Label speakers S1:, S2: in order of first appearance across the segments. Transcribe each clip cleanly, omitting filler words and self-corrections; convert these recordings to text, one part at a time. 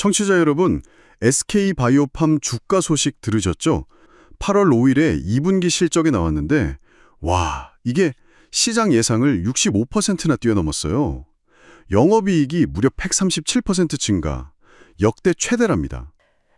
S1: 청취자 여러분, SK바이오팜 주가 소식 들으셨죠? 8월 5일에 2분기 실적이 나왔는데 와, 이게 시장 예상을 65%나 뛰어넘었어요. 영업이익이 무려 137% 증가, 역대 최대랍니다.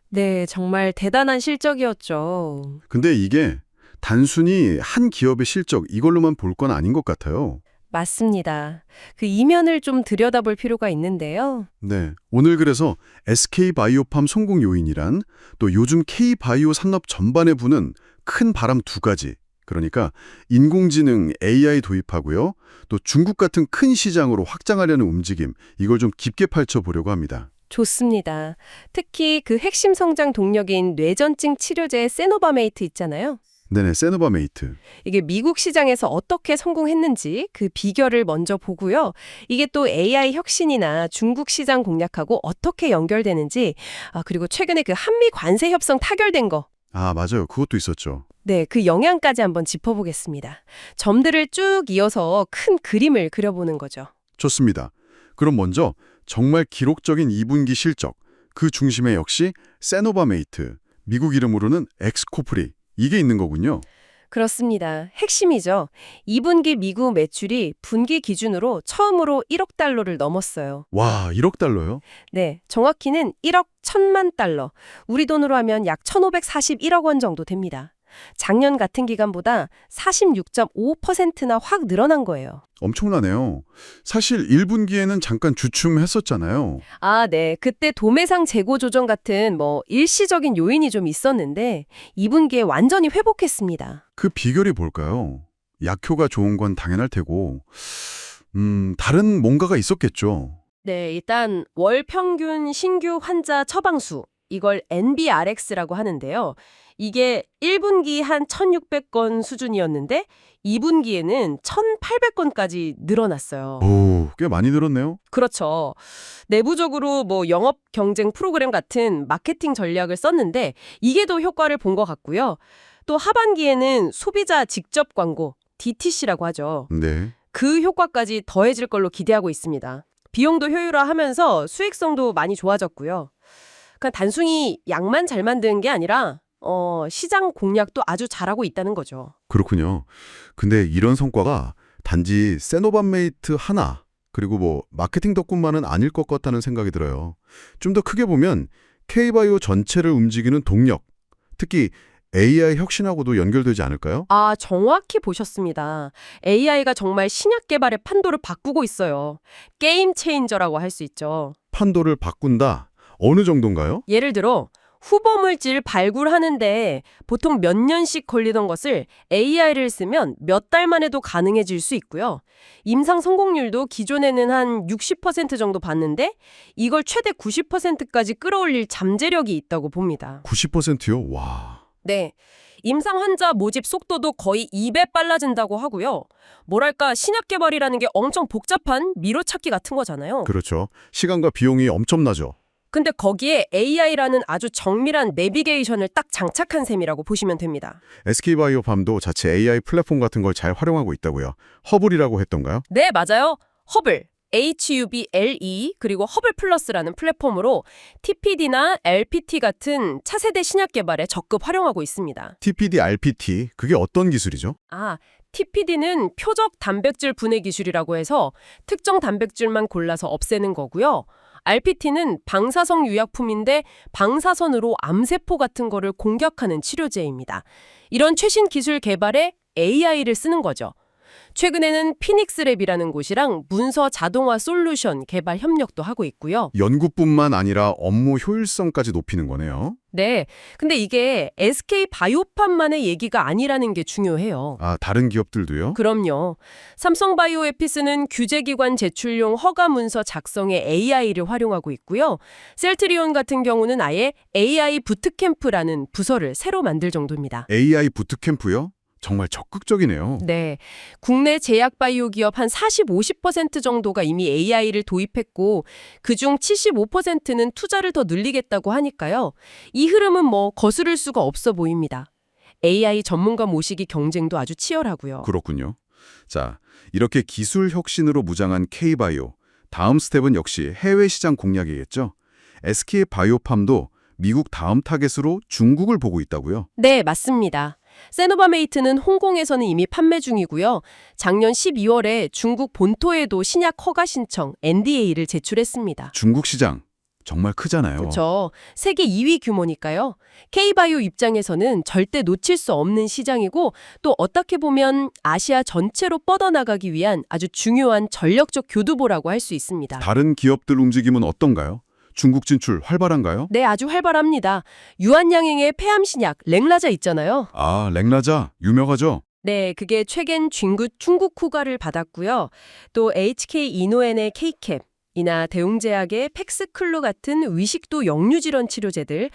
S2: 네, 정말 대단한 실적이었죠.
S1: 근데 이게 단순히 한 기업의 실적 이걸로만 볼 건 아닌 것 같아요.
S2: 맞습니다. 그 이면을 좀 들여다볼 필요가 있는데요.
S1: 네, 오늘 그래서 SK바이오팜 성공 요인이란 또 요즘 K바이오 산업 전반에 부는 큰 바람 두 가지. 그러니까 인공지능 AI 도입하고요. 또 중국 같은 큰 시장으로 확장하려는 움직임, 이걸 좀 깊게 펼쳐보려고 합니다.
S2: 좋습니다. 특히 그 핵심 성장 동력인 뇌전증 치료제 세노바메이트 있잖아요.
S1: 네네, 세노바메이트.
S2: 이게 미국 시장에서 어떻게 성공했는지 그 비결을 먼저 보고요. 이게 또 AI 혁신이나 중국 시장 공략하고 어떻게 연결되는지, 그리고 최근에 그 한미 관세 협상 타결된 거.
S1: 아, 맞아요. 그것도 있었죠.
S2: 네, 그 영향까지 한번 짚어보겠습니다. 점들을 쭉 이어서 큰 그림을 그려보는 거죠.
S1: 좋습니다. 그럼 먼저 정말 기록적인 2분기 실적, 그 중심에 역시 세노바메이트, 미국 이름으로는 엑스코프리, 이게 있는 거군요.
S2: 그렇습니다. 핵심이죠. 2분기 미국 매출이 분기 기준으로 처음으로 1억 달러를 넘었어요.
S1: 와, 1억 달러요?
S2: 네, 정확히는 1억 1천만 달러. 우리 돈으로 하면 약 1,541억 원 정도 됩니다. 작년 같은 기간보다 46.5%나 확 늘어난 거예요.
S1: 엄청나네요. 사실 1분기에는 잠깐 주춤했었잖아요.
S2: 네. 그때 도매상 재고 조정 같은 일시적인 요인이 좀 있었는데 2분기에 완전히 회복했습니다.
S1: 그 비결이 뭘까요? 약효가 좋은 건 당연할 테고, 다른 뭔가가 있었겠죠.
S2: 네, 일단 월 평균 신규 환자 처방수, 이걸 NBRX라고 하는데요. 이게 1분기 한 1,600건 수준이었는데 2분기에는 1,800건까지 늘어났어요.
S1: 오, 꽤 많이 늘었네요.
S2: 그렇죠. 내부적으로 영업 경쟁 프로그램 같은 마케팅 전략을 썼는데 이게 더 효과를 본 것 같고요. 또 하반기에는 소비자 직접 광고, DTC라고 하죠.
S1: 네.
S2: 그 효과까지 더해질 걸로 기대하고 있습니다. 비용도 효율화하면서 수익성도 많이 좋아졌고요. 그러니까 단순히 약만 잘 만드는 게 아니라 시장 공략도 아주 잘하고 있다는 거죠.
S1: 그렇군요. 근데 이런 성과가 단지 세노바메이트 하나, 그리고 마케팅 덕분만은 아닐 것 같다는 생각이 들어요. 좀 더 크게 보면 K바이오 전체를 움직이는 동력, 특히 AI 혁신하고도 연결되지 않을까요?
S2: 정확히 보셨습니다. AI가 정말 신약 개발의 판도를 바꾸고 있어요. 게임 체인저라고 할 수 있죠.
S1: 판도를 바꾼다? 어느 정도인가요?
S2: 예를 들어 후보 물질 발굴하는데 보통 몇 년씩 걸리던 것을 AI를 쓰면 몇 달만 해도 가능해질 수 있고요. 임상 성공률도 기존에는 한 60% 정도 봤는데 이걸 최대 90%까지 끌어올릴 잠재력이 있다고 봅니다.
S1: 90%요? 와.
S2: 네. 임상 환자 모집 속도도 거의 2배 빨라진다고 하고요. 뭐랄까 신약 개발이라는 게 엄청 복잡한 미로찾기 같은 거잖아요.
S1: 그렇죠. 시간과 비용이 엄청나죠.
S2: 근데 거기에 AI라는 아주 정밀한 내비게이션을 딱 장착한 셈이라고 보시면 됩니다.
S1: SK바이오팜도 자체 AI 플랫폼 같은 걸 잘 활용하고 있다고요. 허블이라고 했던가요?
S2: 네, 맞아요. 허블, HUBLE 그리고 허블 플러스라는 플랫폼으로 TPD나 LPT 같은 차세대 신약 개발에 적극 활용하고 있습니다.
S1: TPD, RPT, 그게 어떤 기술이죠?
S2: TPD는 표적 단백질 분해 기술이라고 해서 특정 단백질만 골라서 없애는 거고요. RPT는 방사성 유약품인데 방사선으로 암세포 같은 거를 공격하는 치료제입니다. 이런 최신 기술 개발에 AI를 쓰는 거죠. 최근에는 피닉스랩이라는 곳이랑 문서 자동화 솔루션 개발 협력도 하고 있고요.
S1: 연구뿐만 아니라 업무 효율성까지 높이는 거네요.
S2: 네, 근데 이게 SK바이오팜만의 얘기가 아니라는 게 중요해요.
S1: 다른 기업들도요?
S2: 그럼요. 삼성바이오에피스는 규제기관 제출용 허가 문서 작성에 AI를 활용하고 있고요. 셀트리온 같은 경우는 아예 AI 부트캠프라는 부서를 새로 만들 정도입니다.
S1: AI 부트캠프요? 정말 적극적이네요.
S2: 네. 국내 제약 바이오 기업 한 40, 50% 정도가 이미 AI를 도입했고 그중 75%는 투자를 더 늘리겠다고 하니까요. 이 흐름은 거스를 수가 없어 보입니다. AI 전문가 모시기 경쟁도 아주 치열하고요.
S1: 그렇군요. 자, 이렇게 기술 혁신으로 무장한 K바이오. 다음 스텝은 역시 해외 시장 공략이겠죠? SK 바이오팜도 미국 다음 타겟으로 중국을 보고 있다고요?
S2: 네, 맞습니다. 세노바메이트는 홍콩에서는 이미 판매 중이고요. 작년 12월에 중국 본토에도 신약 허가 신청 NDA를 제출했습니다.
S1: 중국 시장 정말 크잖아요.
S2: 그렇죠. 세계 2위 규모니까요. K바이오 입장에서는 절대 놓칠 수 없는 시장이고 또 어떻게 보면 아시아 전체로 뻗어나가기 위한 아주 중요한 전력적 교두보라고 할 수 있습니다.
S1: 다른 기업들 움직임은 어떤가요? 중국 진출 활발한가요?
S2: 네, 아주 활발합니다. 유한양행의 폐암 신약 랭라자 있잖아요.
S1: 아, 랭라자 유명하죠?
S2: 네, 그게 최근 중국 후가를 받았고요. 또 HK 이노엔의 K캡 이나 대웅제약의 팩스클로 같은 위식도 역류질환 치료제들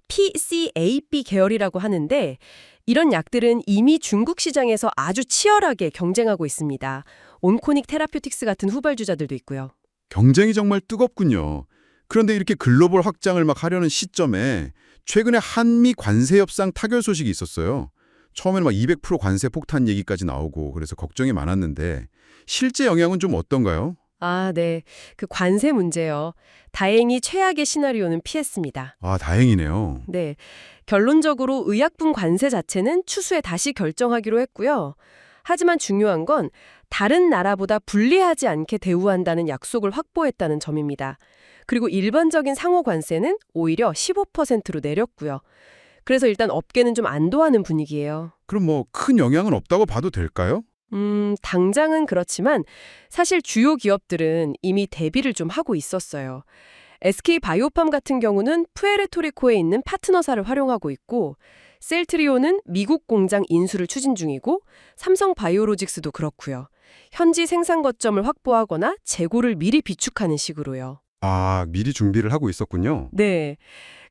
S2: PCAB 계열이라고 하는데 이런 약들은 이미 중국 시장에서 아주 치열하게 경쟁하고 있습니다. 온코닉 테라퓨틱스 같은 후발주자들도 있고요.
S1: 경쟁이 정말 뜨겁군요. 그런데 이렇게 글로벌 확장을 막 하려는 시점에 최근에 한미 관세 협상 타결 소식이 있었어요. 처음에는 막 200% 관세 폭탄 얘기까지 나오고 그래서 걱정이 많았는데 실제 영향은 좀 어떤가요?
S2: 아, 네. 그 관세 문제요. 다행히 최악의 시나리오는 피했습니다.
S1: 아, 다행이네요.
S2: 네. 결론적으로 의약품 관세 자체는 추수에 다시 결정하기로 했고요. 하지만 중요한 건 다른 나라보다 불리하지 않게 대우한다는 약속을 확보했다는 점입니다. 그리고 일반적인 상호 관세는 오히려 15%로 내렸고요. 그래서 일단 업계는 좀 안도하는 분위기예요.
S1: 그럼 뭐 큰 영향은 없다고 봐도 될까요?
S2: 당장은 그렇지만 사실 주요 기업들은 이미 대비를 좀 하고 있었어요. SK 바이오팜 같은 경우는 푸에르토리코에 있는 파트너사를 활용하고 있고 셀트리온은 미국 공장 인수를 추진 중이고 삼성 바이오로직스도 그렇고요. 현지 생산 거점을 확보하거나 재고를 미리 비축하는 식으로요.
S1: 아, 미리 준비를 하고 있었군요.
S2: 네.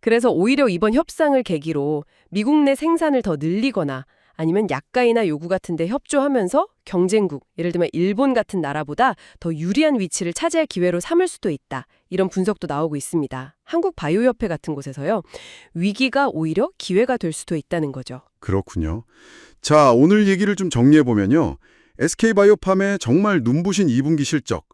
S2: 그래서 오히려 이번 협상을 계기로 미국 내 생산을 더 늘리거나 아니면 약가이나 요구 같은 데 협조하면서 경쟁국, 예를 들면 일본 같은 나라보다 더 유리한 위치를 차지할 기회로 삼을 수도 있다. 이런 분석도 나오고 있습니다. 한국바이오협회 같은 곳에서요. 위기가 오히려 기회가 될 수도 있다는 거죠.
S1: 그렇군요. 자, 오늘 얘기를 좀 정리해보면요. SK바이오팜의 정말 눈부신 2분기 실적,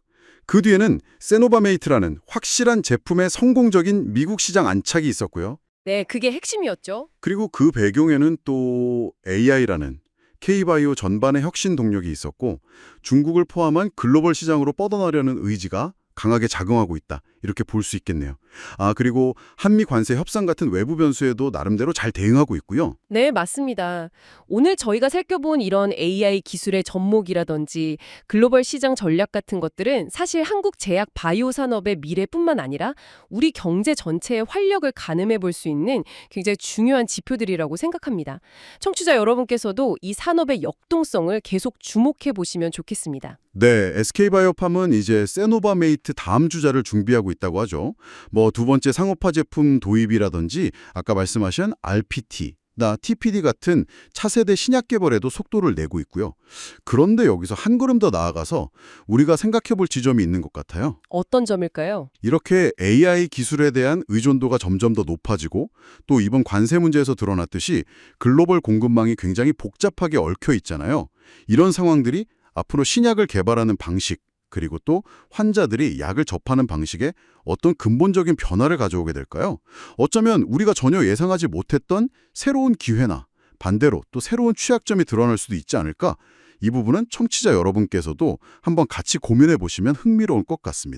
S1: 그 뒤에는 세노바메이트라는 확실한 제품의 성공적인 미국 시장 안착이 있었고요.
S2: 네, 그게 핵심이었죠.
S1: 그리고 그 배경에는 또 AI라는 K바이오 전반의 혁신 동력이 있었고 중국을 포함한 글로벌 시장으로 뻗어나려는 의지가 강하게 작용하고 있다. 이렇게 볼 수 있겠네요. 아, 그리고 한미 관세 협상 같은 외부 변수에도 나름대로 잘 대응하고 있고요.
S2: 네, 맞습니다. 오늘 저희가 살펴본 이런 AI 기술의 접목이라든지 글로벌 시장 전략 같은 것들은 사실 한국 제약 바이오 산업의 미래뿐만 아니라 우리 경제 전체의 활력을 가늠해 볼 수 있는 굉장히 중요한 지표들이라고 생각합니다. 청취자 여러분께서도 이 산업의 역동성을 계속 주목해 보시면 좋겠습니다.
S1: 네, SK바이오팜은 이제 세노바메이트 다음 주자를 준비하고 있다고 하죠. 뭐 두 번째 상업화 제품 도입이라든지 아까 말씀하신 RPT, TPD 같은 차세대 신약 개발에도 속도를 내고 있고요. 그런데 여기서 한 걸음 더 나아가서 우리가 생각해 볼 지점이 있는 것 같아요.
S2: 어떤 점일까요?
S1: 이렇게 AI 기술에 대한 의존도가 점점 더 높아지고 또 이번 관세 문제에서 드러났듯이 글로벌 공급망이 굉장히 복잡하게 얽혀 있잖아요. 이런 상황들이 앞으로 신약을 개발하는 방식, 그리고 또 환자들이 약을 접하는 방식에 어떤 근본적인 변화를 가져오게 될까요? 어쩌면 우리가 전혀 예상하지 못했던 새로운 기회나 반대로 또 새로운 취약점이 드러날 수도 있지 않을까? 이 부분은 청취자 여러분께서도 한번 같이 고민해 보시면 흥미로울 것 같습니다.